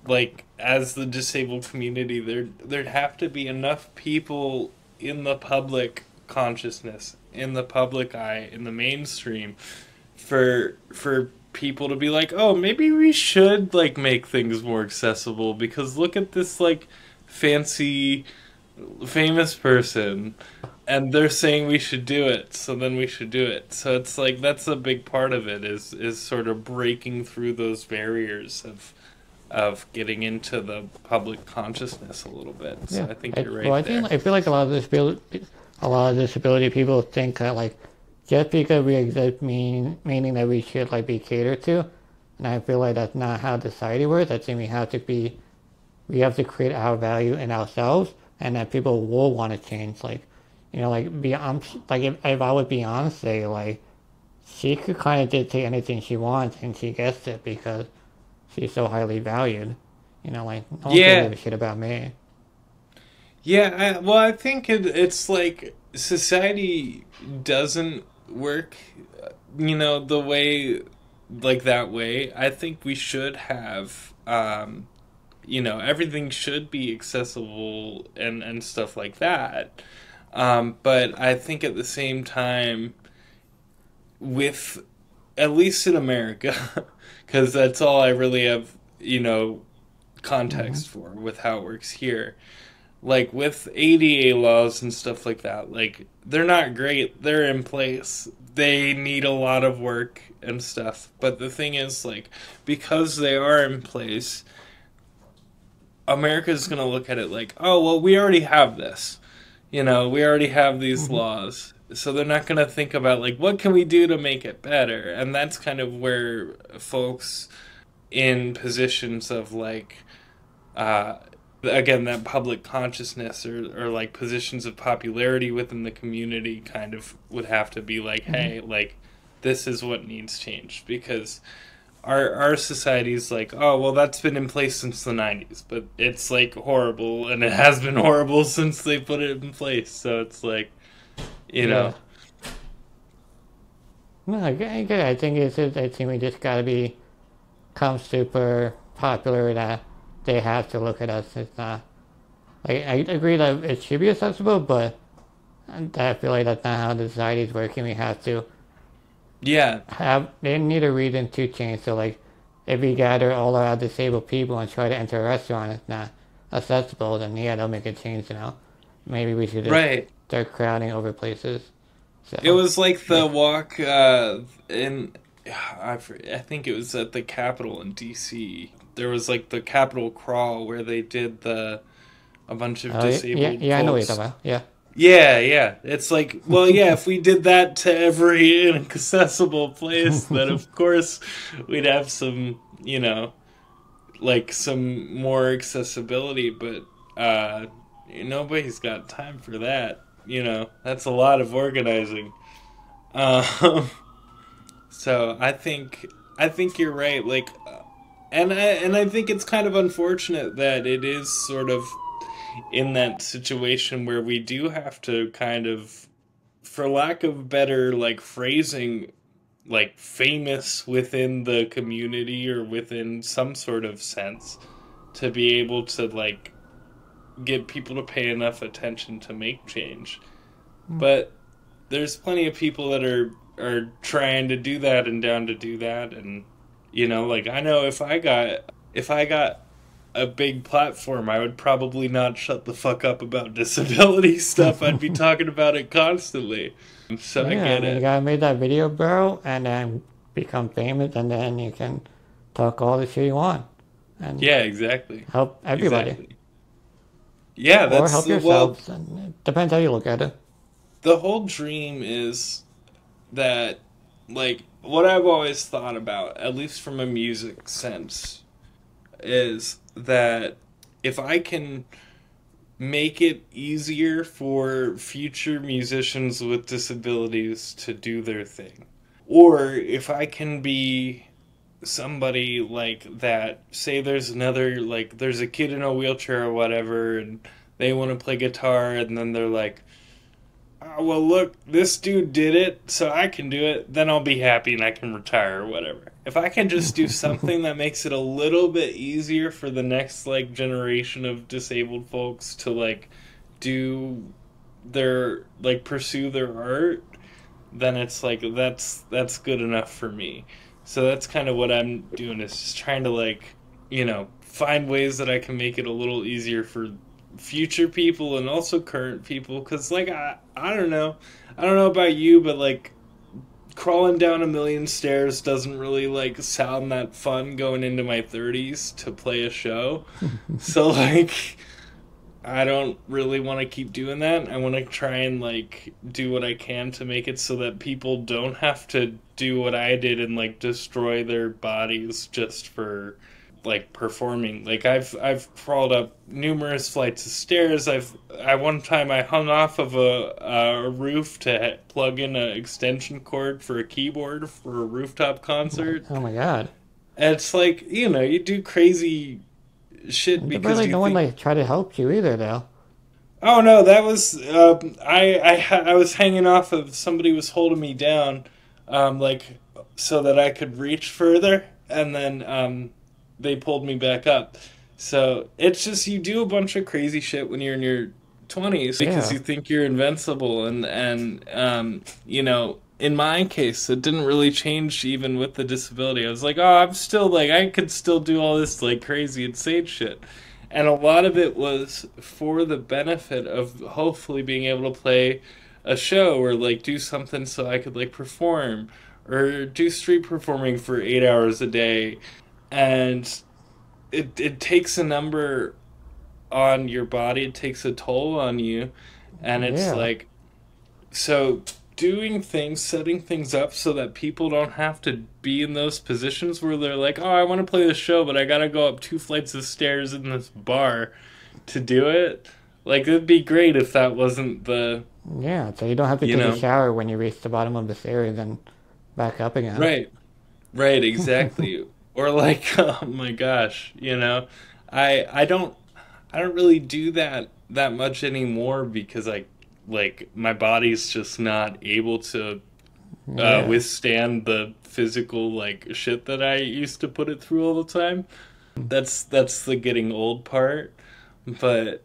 like as the disabled community there'd have to be enough people in the public consciousness, in the public eye, in the mainstream for people to be like, "Oh, maybe we should like make things more accessible because look at this like fancy famous person and they're saying we should do it, so then we should do it." So it's like that's a big part of it is sort of breaking through those barriers of getting into the public consciousness a little bit. So Yeah, I think you're well right there. I feel like a lot of disability people think that like just because we exist meaning that we should like be catered to, and I feel like that's not how society works. I think we have to create our value in ourselves, and that people will want to change. Like, like Beyonce, like if I was Beyonce, like she could kind of dictate anything she wants, and she gets it because she's so highly valued. Like no one can give Yeah. a shit about me. Yeah, well, I think it's like society doesn't work, the way, like that way. I think we should have, everything should be accessible and stuff like that. But I think at the same time, with, at least in America, because that's all I really have, Mm-hmm. context for with how it works here. Like with ADA laws and stuff like that, like they're not great. They're in place. They need a lot of work and stuff. But the thing is, like, because they are in place, America's going to look at it like, oh, well, we already have this. We already have these Mm-hmm. laws. So they're not going to think about, like, what can we do to make it better? And that's kind of where folks in positions of, like, uh, again, that public consciousness or like positions of popularity within the community kind of would have to be like, Mm-hmm. hey, like, this is what needs changed because our society's like, oh, well, that's been in place since the 90s, but it's like horrible, and it has been horrible since they put it in place. So it's like, you Yeah. know No, I think it's just, I think we just gotta become super popular that they have to look at us. It's not like I agree that it should be accessible, but I feel like that's not how the society is working. We have to yeah, have they need a reason to change. So like, if we gather all our disabled people and try to enter a restaurant, it's not accessible. Then yeah, they'll make a change. Maybe we should just right. start crowding over places. It So was like yeah, the walk in, I think it was at the Capitol in DC. There was like the Capitol crawl where they did the a bunch of yeah, disabled yeah, I know what you're talking folks. about. Yeah. Yeah, yeah. It's like, well, yeah, if we did that to every inaccessible place, then of course we'd have some, like some more accessibility, but nobody's got time for that. That's a lot of organizing. Um, so I think you're right. Like, and I think it's kind of unfortunate that it is sort of in that situation where we do have to kind of, for lack of better like phrasing, like famous within the community or within some sort of sense to be able to like get people to pay enough attention to make change. But there's plenty of people that are trying to do that and down to do that, and like I know if I got a big platform, I would probably not shut the fuck up about disability stuff. I'd be talking about it constantly. So I Yeah, I get mean, you it. gotta make that video, bro, and then become famous, and then you can talk all the shit you want and Yeah, exactly. help everybody Exactly. Yeah, or that's help well, yourselves. And it depends how you look at it. the whole dream is that, like, what I've always thought about, at least from a music sense, is that if I can make it easier for future musicians with disabilities to do their thing, or if I can be somebody like that, say there's a kid in a wheelchair or whatever, and they want to play guitar, and then they're like, oh, well, look, this dude did it, so I can do it. Then I'll be happy and I can retire or whatever. If I can just do something that makes it a little bit easier for the next like generation of disabled folks to like do their like pursue their art, then it's like that's good enough for me. So that's kind of what I'm doing, is just trying to like, find ways that I can make it a little easier for future people and also current people, cuz like I don't know. I don't know about you, but like crawling down a million stairs doesn't really like sound that fun going into my 30s to play a show. So like I don't really want to keep doing that. I want to try and like do what I can to make it so that people don't have to do what I did and like destroy their bodies just for like performing. Like I've crawled up numerous flights of stairs. I one time I hung off of a roof to plug in an extension cord for a keyboard for a rooftop concert. Oh my god. And it's like, you do crazy shit And but because like you no one think, like try to help you either though. Oh no, that was I was hanging off of somebody was holding me down, like so that I could reach further, and then they pulled me back up. So it's just you do a bunch of crazy shit when you're in your 20s because Yeah. you think you're invincible, and you know. In my case, it didn't really change even with the disability. I was like, oh, I'm still like, I could still do all this like crazy insane shit. And a lot of it was for the benefit of hopefully being able to play a show or like do something so I could like perform or do street performing for 8 hours a day. And it takes a number on your body, it takes a toll on you. And it's Yeah. like, so doing things, setting things up so that people don't have to be in those positions where they're like, oh, I want to play this show, but I gotta go up 2 flights of stairs in this bar to do it. Like, it'd be great if that wasn't the, Yeah. So you don't have to you take a know, shower when you reach the bottom of the stairs and back up again. right, right, exactly. Or like, oh my gosh, you know, I don't, I don't really do that much anymore because I, like, my body's just not able to Yeah. withstand the physical like shit that I used to put it through all the time. That's the getting old part. But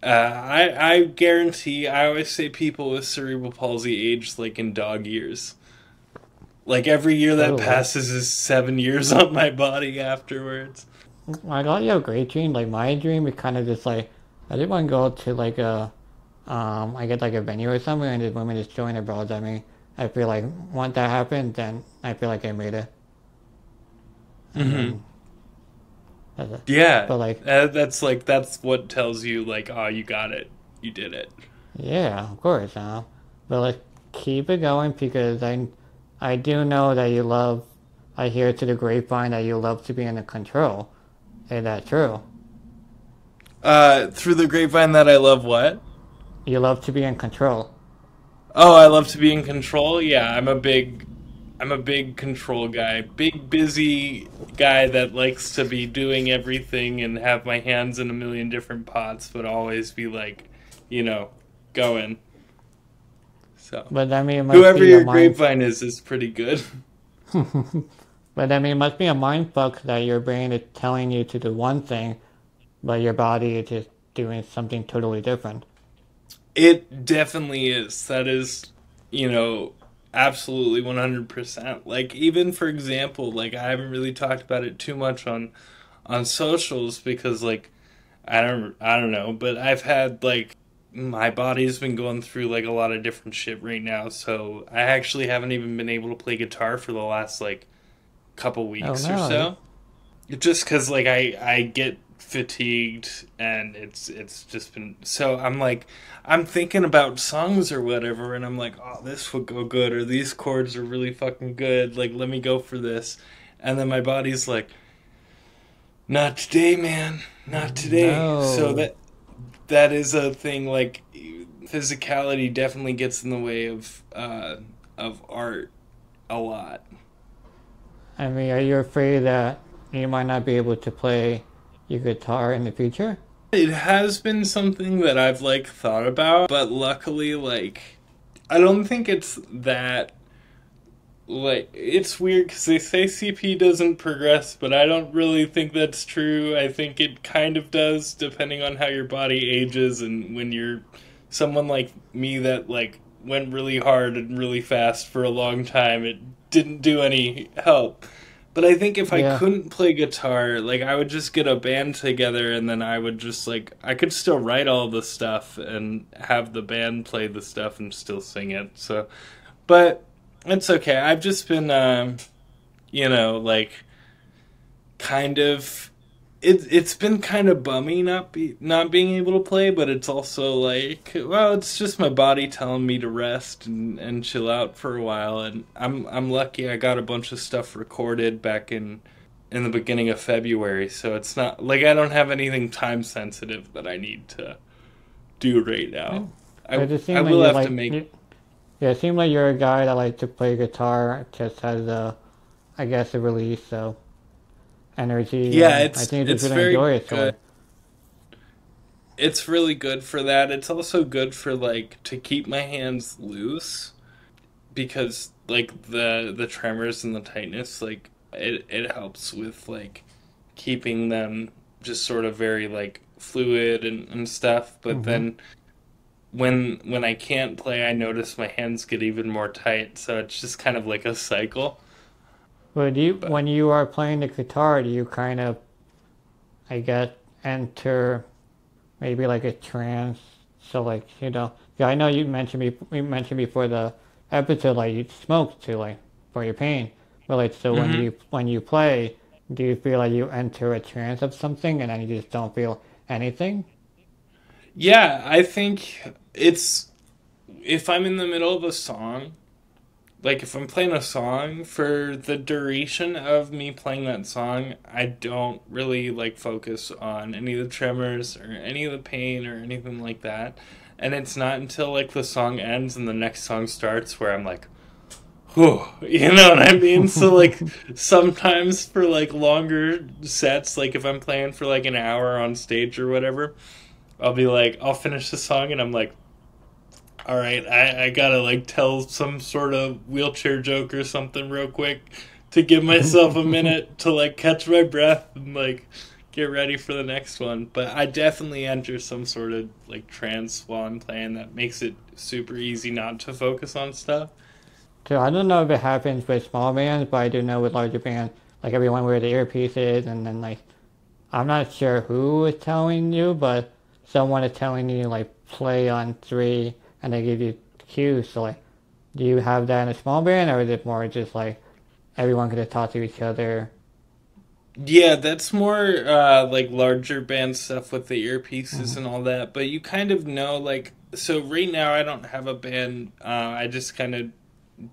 I guarantee I always say people with cerebral palsy age like in dog years. Like every year that Totally. passes is 7 years on my body afterwards. I got you a great dream. Like my dream is kind of just like I just want to go to like a I get like a venue or something and just women just join their bras at me. I feel like once that happens, then I feel like I made it. And Hmm. then that's it. Yeah, But like that's like that's what tells you like, oh, you got it, you did it. yeah, of course. But like keep it going because I do know that you love. I hear to the grapevine that you love to be in the control. Is that true? Through the grapevine that I love what? You love to be in control. Oh, I love to be in control. Yeah, I'm a big control guy. Big busy guy that likes to be doing everything and have my hands in a million different pots, but always be like, you know, going. So, But I mean, it must whoever be a your mind. grapevine is pretty good. But I mean, it must be a mind fuck that your brain is telling you to do one thing, but your body is just doing something totally different. It definitely is. That is, you know, absolutely 100%. Like even for example, like I haven't really talked about it too much on socials because like I don't know, but I've had like my body's been going through like a lot of different shit right now, so I actually haven't even been able to play guitar for the last like couple Oh weeks or no. so. Just cuz like I get fatigued and it's just been so I'm like I'm thinking about songs or whatever and I'm like, "Oh, this would go good or these chords are really fucking good. Like let me go for this." And then my body's like, "Not today, man. Not today." So No. that is a thing like physicality definitely gets in the way of art a lot. I mean, are you afraid that you might not be able to play your guitar in the future? It has been something that I've like thought about, but luckily like I don't think it's that like it's weird because they say CP doesn't progress, but I don't really think that's true. I think it kind of does, depending on how your body ages, and when you're someone like me that like went really hard and really fast for a long time, it didn't do any help. But I think if I Yeah. couldn't play guitar, like I would just get a band together and then I would just like I could still write all the stuff and have the band play the stuff and still sing it. So but it's okay. I've just been, you know, like kind of. It's been kind of bummy not being able to play, but it's also like well, it's just my body telling me to rest and chill out for a while, and I'm lucky I got a bunch of stuff recorded back in the beginning of February, so it's not like I don't have anything time sensitive that I need to do right Yeah. now. It just I seems like will you're have to like, make yeah, it seems like you're a guy that likes to play guitar just as a, I guess, a release of energy, yeah, and I think you just it's really very enjoy it. So good. like, It's really good for that. It's also good for like to keep my hands loose because like the tremors and the tightness like it helps with like keeping them just sort of very like fluid and stuff. But Mm-hmm. then when I can't play, I notice my hands get even more tight. So it's just kind of like a cycle. But do you, But when you are playing the guitar, do you kind of, I guess, enter maybe like a trance? So like, yeah, I know you mentioned before the episode like you smoke to like for your pain. But like, so when hmm you play, do you feel like you enter a trance of something and then you just don't feel anything? yeah, I think it's if I'm in the middle of a song, like if I'm playing a song for the duration of me playing that song, I don't really like focus on any of the tremors or any of the pain or anything like that. And it's not until like the song ends and the next song starts where I'm like, whew, you know what I mean? So like sometimes for like longer sets, like if I'm playing for like an hour on stage or whatever, I'll be like, I'll finish the song and I'm like, all right, I gotta like tell some sort of wheelchair joke or something real quick to give myself a minute to like catch my breath and like get ready for the next one. But I definitely enter some sort of like trance while I'm playing that makes it super easy not to focus on stuff. So I don't know if it happens with small bands, but I do know with larger bands, like everyone wear the earpieces, and then like I'm not sure who is telling you, but someone is telling you like play on three, and they give you cues. So like, do you have that in a small band, or is it more just like everyone could talk to each other? Yeah, that's more like larger band stuff with the earpieces Mm-hmm. and all that. But you kind of know, like, so right now I don't have a band. I just kind of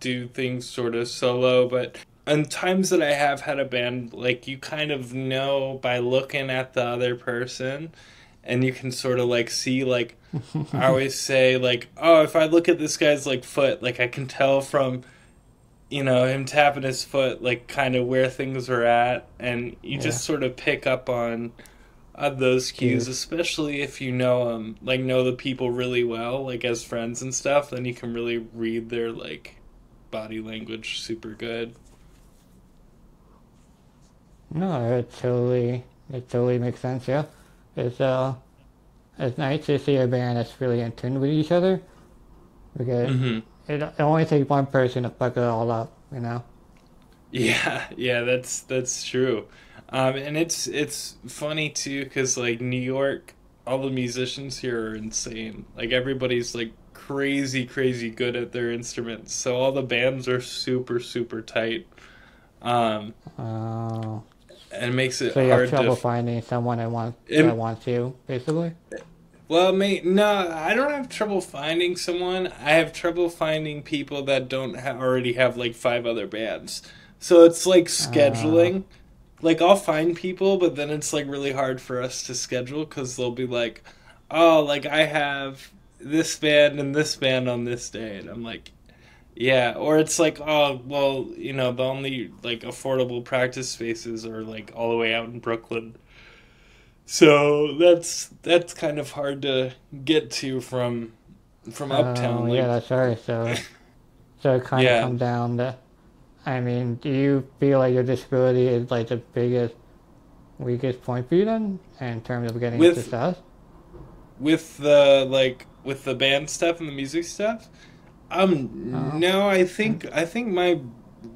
do things sort of solo. But on times that I have had a band, like, you kind of know by looking at the other person, and you can sort of like see, like, I always say, like, oh, if I look at this guy's like foot, like, I can tell from him tapping his foot, like kind of where things are at, and you Yeah, just sort of pick up on those cues, cues. especially if you know them, like know the people really well, like as friends and stuff. Then you can really read their like body language super good. No, it totally makes sense. Yeah, it's uh, it's nice to see a band that's really in tune with each other because hmm it only takes one person to fuck it all up, you know. Yeah, yeah, that's true. And it's funny too because like New York, all the musicians here are insane. Like everybody's like crazy, crazy good at their instruments. So all the bands are super, super tight. Um, Uh, and it makes it so you have hard to. trouble finding someone that It, wants you, basically. well, mate, no, I don't have trouble finding someone. I have trouble finding people that don't already have like five other bands. So it's like Uh, scheduling. Like I'll find people, but then it's like really hard for us to schedule because they'll be like, "Oh, like I have this band and this band on this day," and I'm like, "Yeah," or it's like, "Oh, well, the only like affordable practice spaces are like all the way out in Brooklyn." So that's kind of hard to get to from uptown. yeah, Like, that's right. So it kind of yeah, comes down to. I mean, do you feel like your disability is like the biggest, weakest point for you then, in terms of getting with success? with the band stuff and the music stuff. Uh, No, I think my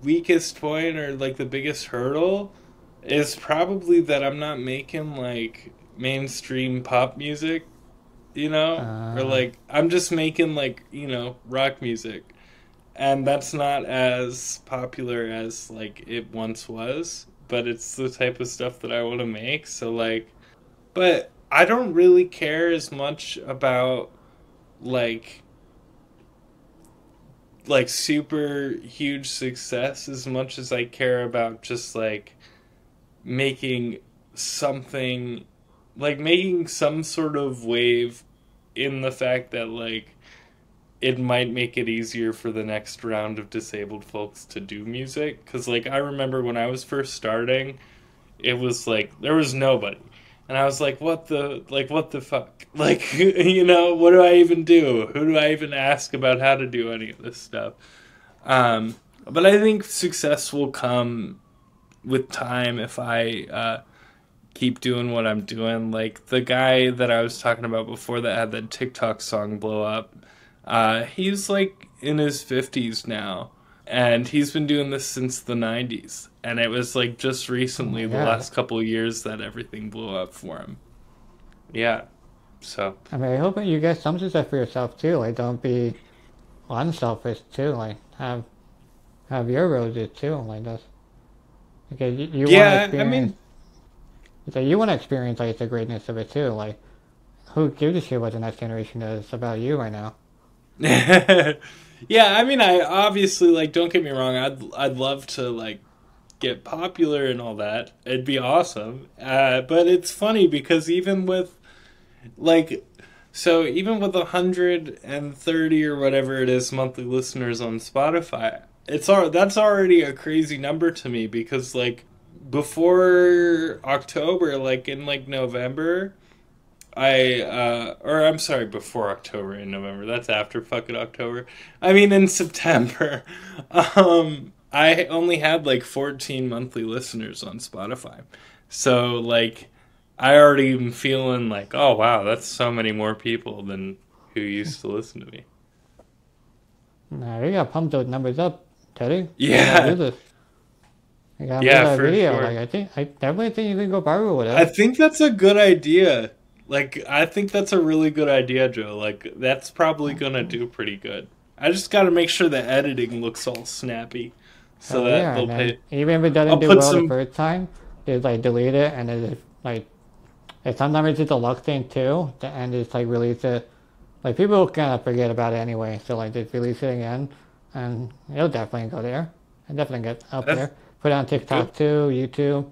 weakest point or like the biggest hurdle is probably that I'm not making like mainstream pop music, or uh, like I'm just making like, rock music. And that's not as popular as like it once was, but it's the type of stuff that I want to make. So like, but I don't really care as much about like super huge success as much as I care about just like making something making some sort of wave in the fact that like it might make it easier for the next round of disabled folks to do music cuz like I remember when I was first starting it was like there was nobody And I was like, what the fuck? Like, you know, what do I even do? Who do I even ask about how to do any of this stuff? But I think success will come with time if I keep doing what I'm doing. Like the guy that I was talking about before that had that TikTok song blow up, he's like in his 50s now, and he's been doing this since the 90s. And it was like just recently, the last couple of years, that everything blew up for him. Yeah. So. I mean, I hope that you get some success for yourself too. Like, don't be unselfish too. Like, have your roses too. Like, that's because you want to experience. I mean, so you want to experience like the greatness of it too. Like, who gives a shit what the next generation does? It's about you right now. Yeah, I mean, I obviously, like, don't get me wrong. I'd love to like get popular and all that. It'd be awesome. But it's funny because even with like, so even with 130 or whatever it is monthly listeners on Spotify, that's already a crazy number to me because like before October, like in like November, or I'm sorry, before October in November. That's after fucking October. I mean in September. I only had like 14 monthly listeners on Spotify. So like I already am feeling like, oh wow, that's so many more people than who used to listen to me. Nah, you gotta pump those numbers up, Teddy. Yeah. You gotta do this. You gotta Yeah, make a for video. sure. Like, I definitely think you can go viral with I it. think that's a good idea. Like, I think that's a really good idea, Joe. Like, that's probably gonna do pretty good. I just gotta make sure the editing looks all snappy, so that Yeah, they'll and then pay. even if it I'll doesn't do put well the some. first time, just like delete it and then just like, and sometimes it's just a luck thing too, and just like release it. Like people kind of forget about it anyway, so like just release it again, and it'll definitely go there. And definitely get up That's there. Put it on good. TikTok too, YouTube,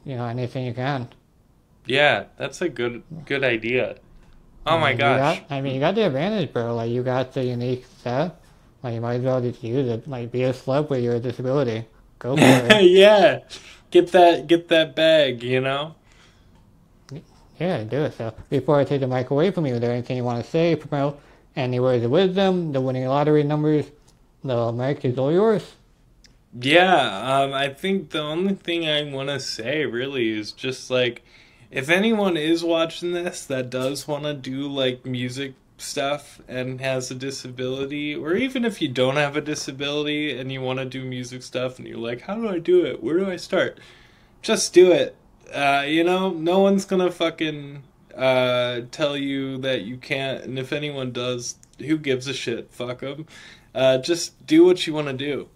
anything you can. Yeah, that's a good idea. Oh I my mean, you gosh. got, I mean, you got the advantage, bro. Like you got the unique set. Like you might as well just use it. Like be a celeb with your disability. Go for it. Yeah, get that bag. You know. Yeah, do it. So before I take the mic away from you, is there anything you want to say, promote, any words of wisdom, the winning lottery numbers? The mic is all yours. Yeah, I think the only thing I want to say really is just like, if anyone is watching this that does want to do like music stuff and has a disability, or even if you don't have a disability and you want to do music stuff and you're like, how do I do it? Where do I start? Just do it. No one's gonna fucking tell you that you can't, and if anyone does, who gives a shit? Fuck them. Just do what you want to do.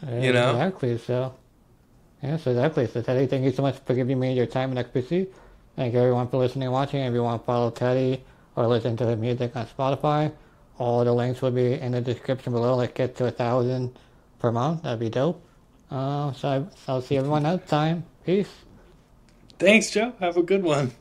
You know? Exactly. So, yes, exactly. So, Teddy, thank you so much for giving me your time and expertise. Thank you, everyone, for listening and watching. If you want to follow Teddy or listen to his music on Spotify, all the links will be in the description below. Let's get to 1,000 per month. That'd be dope. So, I'll see everyone next time. Peace. Thanks, Joe. Have a good one.